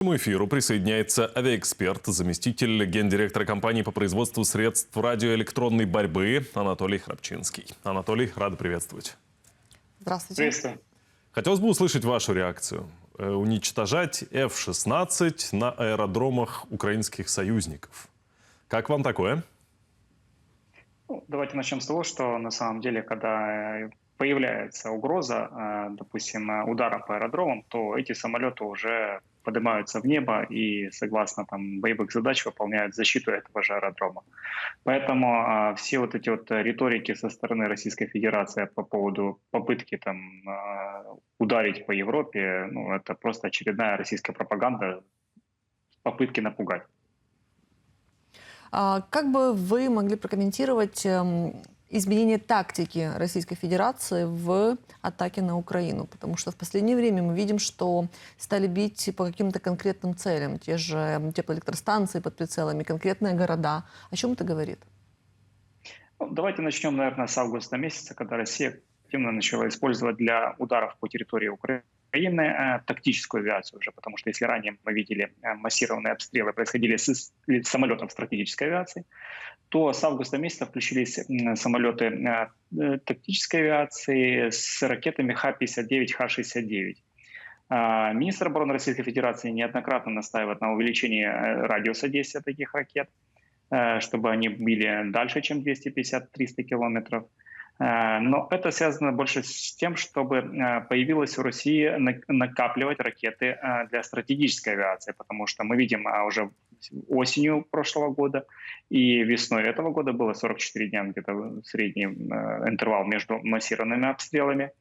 К этому эфиру присоединяется авиаэксперт, заместитель гендиректора компании по производству средств радиоэлектронной борьбы Анатолий Храпчинский. Анатолий, рад приветствовать. Здравствуйте. Приветствую. Хотелось бы услышать вашу реакцию. Уничтожать F-16 на аэродромах украинских союзников. Как вам такое? Ну, давайте начнем с того, что на самом деле, когда появляется угроза, допустим, удара по аэродромам, то эти самолеты уже поднимаются в небо и, согласно там, боевых задач, выполняют защиту этого же аэродрома. Поэтому все вот эти вот риторики со стороны Российской Федерации по поводу попытки там, ударить по Европе, ну, это просто очередная российская пропаганда, попытки напугать. Как бы вы могли прокомментировать изменение тактики Российской Федерации в атаке на Украину? Потому что в последнее время мы видим, что стали бить по каким-то конкретным целям. Те же теплоэлектростанции под прицелами, конкретные города. О чем это говорит? Ну, давайте начнем, наверное, с августа месяца, когда Россия активно начала использовать для ударов по территории Украины тактическую авиацию уже, потому что если ранее мы видели массированные обстрелы происходили с самолетов стратегической авиации, то с августа месяца включились самолеты тактической авиации с ракетами Х-59, Х-69. Министр обороны Российской Федерации неоднократно настаивает на увеличении радиуса действия таких ракет, чтобы они били дальше, чем 250-300 километров. Но это связано больше с тем, чтобы появилось у России накапливать ракеты для стратегической авиации, потому что мы видим уже осенью прошлого года и весной этого года было 44 дня, где-то средний интервал между массированными обстрелами.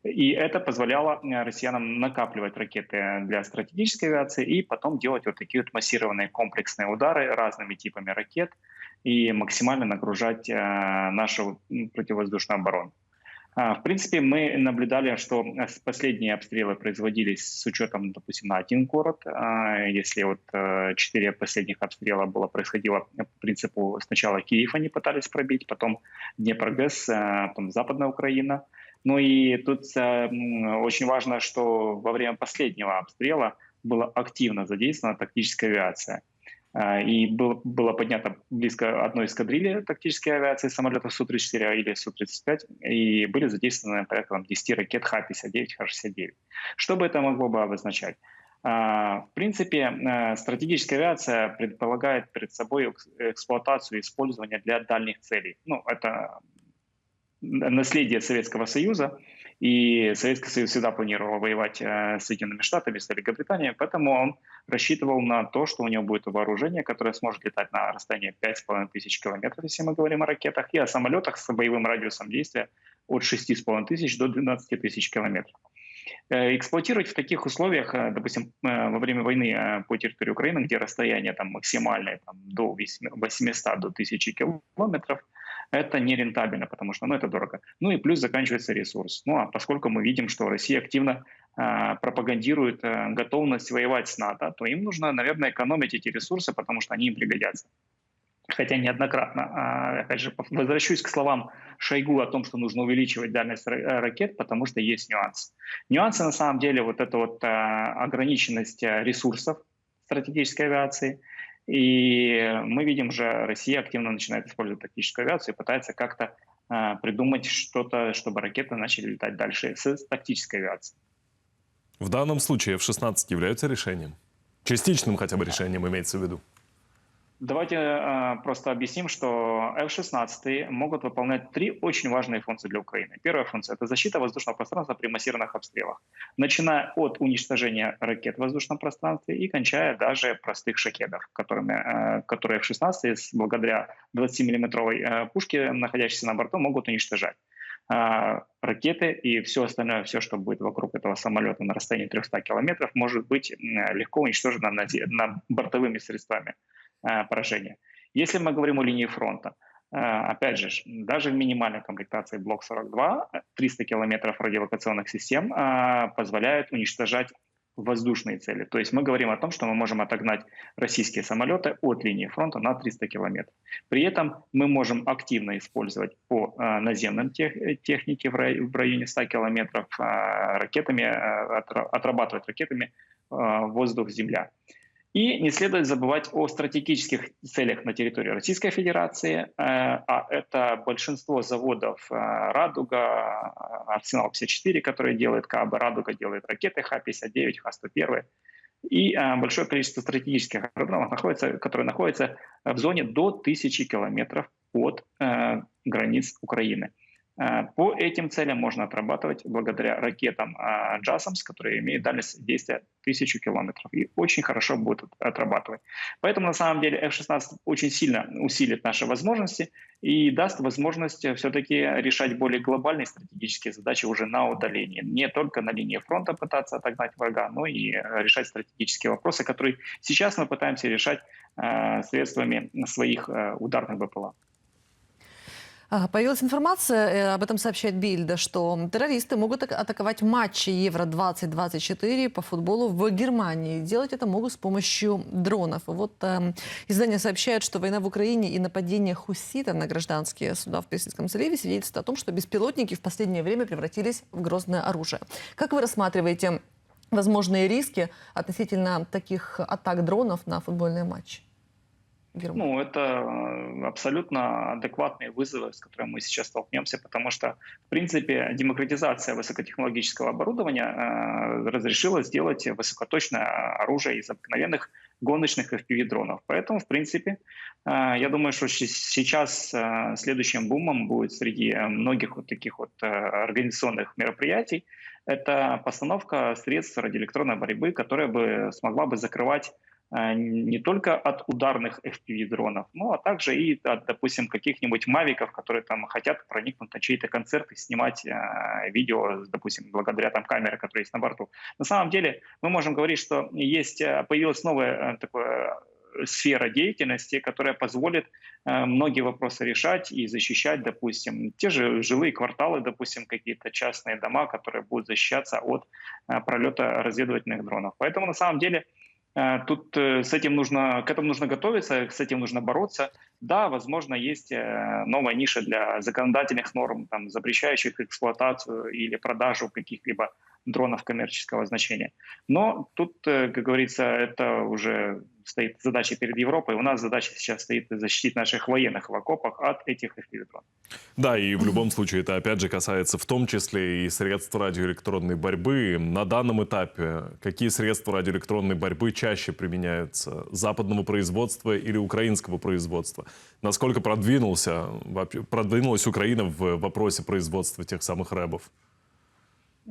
И это позволяло россиянам накапливать ракеты для стратегической авиации и потом делать вот такие вот массированные комплексные удары разными типами ракет и максимально нагружать нашу противовоздушную оборону. В принципе, мы наблюдали, что последние обстрелы производились с учетом, допустим, на один город. Если вот 4 последних обстрела происходило по принципу сначала Киев они пытались пробить, потом Днепрогэс, потом Западная Украина. Ну и тут очень важно, что во время последнего обстрела была активно задействована тактическая авиация. И было поднято близко одной эскадрильи тактической авиации самолетов Су-34 или Су-35, и были задействованы порядка 10 ракет Х-59, Х-69. Что бы это могло бы обозначать? В принципе, стратегическая авиация предполагает перед собой эксплуатацию и использование для дальних целей. Ну, это наследие Советского Союза, и Советский Союз всегда планировал воевать с Соединенными Штатами, с Великобританией, поэтому он рассчитывал на то, что у него будет вооружение, которое сможет летать на расстоянии 5500 километров, если мы говорим о ракетах, и о самолетах с боевым радиусом действия от 6500 до 12 тысяч километров. Эксплуатировать в таких условиях, допустим, во время войны по территории Украины, где расстояние там, максимальное до 800 до 1000 километров, это нерентабельно, потому что это дорого. Ну и плюс заканчивается ресурс. Ну а поскольку мы видим, что Россия активно пропагандирует готовность воевать с НАТО, то им нужно, наверное, экономить эти ресурсы, потому что они им пригодятся. Хотя неоднократно, опять же, возвращусь к словам Шойгу о том, что нужно увеличивать дальность ракет, потому что есть нюанс. Нюансы на самом деле вот это вот ограниченность ресурсов стратегической авиации. И мы видим же, Россия активно начинает использовать тактическую авиацию и пытается как-то придумать что-то, чтобы ракеты начали летать дальше с тактической авиацией. В данном случае F-16 являются решением? Частичным хотя бы решением имеется в виду? Давайте просто объясним, что F-16 могут выполнять 3 очень важные функции для Украины. Первая функция – это защита воздушного пространства при массированных обстрелах, начиная от уничтожения ракет в воздушном пространстве и кончая даже простых шахедов, которые F-16 благодаря 20-миллиметровой пушке, находящейся на борту, могут уничтожать. Ракеты и все остальное, все, что будет вокруг этого самолета на расстоянии 300 километров, может быть легко уничтожено бортовыми средствами поражения. Если мы говорим о линии фронта, опять же, даже в минимальной комплектации Блок 42 300 километров радиолокационных систем позволяют уничтожать воздушные цели. То есть мы говорим о том, что мы можем отогнать российские самолеты от линии фронта на 300 километров. При этом мы можем активно использовать по наземным технике в районе 100 километров ракетами, отрабатывать ракетами воздух-земля. И не следует забывать о стратегических целях на территории Российской Федерации, а это большинство заводов «Радуга», «Арсенал-54», который делает КАБы, «Радуга» делает ракеты Х-59, Х-101, и большое количество стратегических аэродромов, которые находятся в зоне до 1000 километров от границ Украины. По этим целям можно отрабатывать благодаря ракетам «Джасамс», которые имеют дальность действия 1000 километров и очень хорошо будут отрабатывать. Поэтому на самом деле F-16 очень сильно усилит наши возможности и даст возможность все-таки решать более глобальные стратегические задачи уже на удалении. Не только на линии фронта пытаться отогнать врага, но и решать стратегические вопросы, которые сейчас мы пытаемся решать средствами своих ударных БПЛА. Появилась информация, об этом сообщает Бильда, что террористы могут атаковать матчи Евро-2024 по футболу в Германии. Делать это могут с помощью дронов. И вот издание сообщает, что война в Украине и нападение хуситов на гражданские суда в Персидском заливе свидетельствуют о том, что беспилотники в последнее время превратились в грозное оружие. Как вы рассматриваете возможные риски относительно таких атак дронов на футбольные матчи? Ну, это абсолютно адекватные вызовы, с которыми мы сейчас столкнемся, потому что, в принципе, демократизация высокотехнологического оборудования разрешила сделать высокоточное оружие из обыкновенных гоночных FPV-дронов. Поэтому, в принципе, я думаю, что сейчас следующим бумом будет среди многих вот таких вот организационных мероприятий это постановка средств радиоэлектронной борьбы, которая бы смогла бы закрывать не только от ударных FPV-дронов, но а также и от, допустим, каких-нибудь мавиков, которые там хотят проникнуть на чей-то концерт и снимать видео, допустим, благодаря там камере, которая есть на борту. На самом деле мы можем говорить, что появилась новая такая сфера деятельности, которая позволит многие вопросы решать и защищать, допустим, те же жилые кварталы, допустим, какие-то частные дома, которые будут защищаться от пролета разведывательных дронов. Поэтому на самом деле тут к этому нужно готовиться, с этим нужно бороться. Да, возможно, есть новая ниша для законодательных норм, там, запрещающих эксплуатацию или продажу каких-либо дронов коммерческого значения. Но тут, как говорится, это уже стоит задача перед Европой. У нас задача сейчас стоит защитить наших военных в окопах от этих FPV-дронов. Да, и в любом случае это опять же касается в том числе и средств радиоэлектронной борьбы. На данном этапе какие средства радиоэлектронной борьбы чаще применяются? Западного производства или украинского производства? Насколько продвинулась Украина в вопросе производства тех самых рэбов?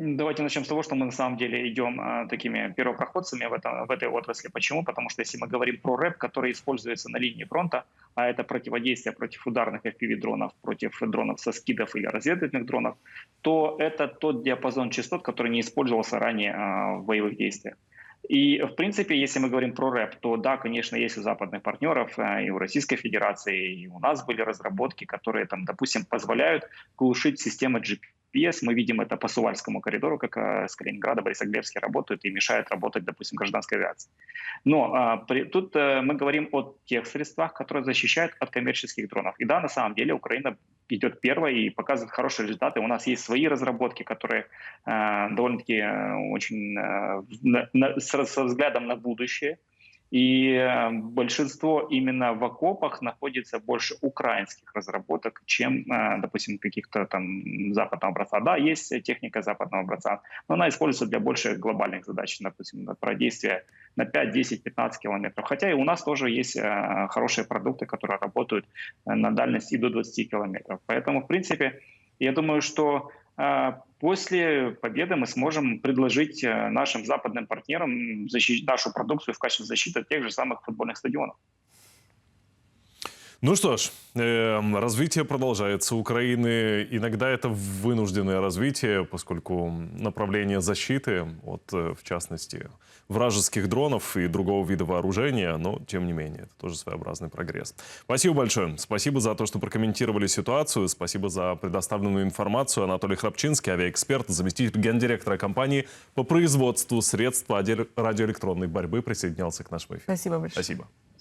Давайте начнем с того, что мы на самом деле идем такими первопроходцами в этой отрасли. Почему? Потому что если мы говорим про рэп, который используется на линии фронта, а это противодействие против ударных FPV-дронов, против дронов со скидов или разведывательных дронов, то это тот диапазон частот, который не использовался ранее в боевых действиях. И, в принципе, если мы говорим про рэп, то да, конечно, есть у западных партнеров, и у Российской Федерации, и у нас были разработки, которые, там, допустим, позволяют глушить системы GPS. Мы видим это по Сувальскому коридору, как с Калининграда Борисоглебске работают и мешают работать, допустим, гражданской авиации. Но тут мы говорим о тех средствах, которые защищают от коммерческих дронов. И да, на самом деле Украина идет первой и показывает хорошие результаты. У нас есть свои разработки, которые довольно-таки очень со взглядом на будущее. И большинство именно в окопах находится больше украинских разработок, чем, допустим, каких-то там западного образца. Да, есть техника западного образца, но она используется для больших глобальных задач, допустим, про действия на 5, 10, 15 километров. Хотя и у нас тоже есть хорошие продукты, которые работают на дальность и до 20 километров. Поэтому, в принципе, я думаю, что после победы мы сможем предложить нашим западным партнерам защитить нашу продукцию в качестве защиты тех же самых футбольных стадионов. Ну что ж, развитие продолжается. У Украины иногда это вынужденное развитие, поскольку направление защиты от, в частности, вражеских дронов и другого вида вооружения, но, тем не менее, это тоже своеобразный прогресс. Спасибо большое. Спасибо за то, что прокомментировали ситуацию. Спасибо за предоставленную информацию. Анатолий Храпчинский, авиаэксперт, заместитель гендиректора компании по производству средств радиоэлектронной борьбы, присоединялся к нашему эфиру. Спасибо большое. Спасибо.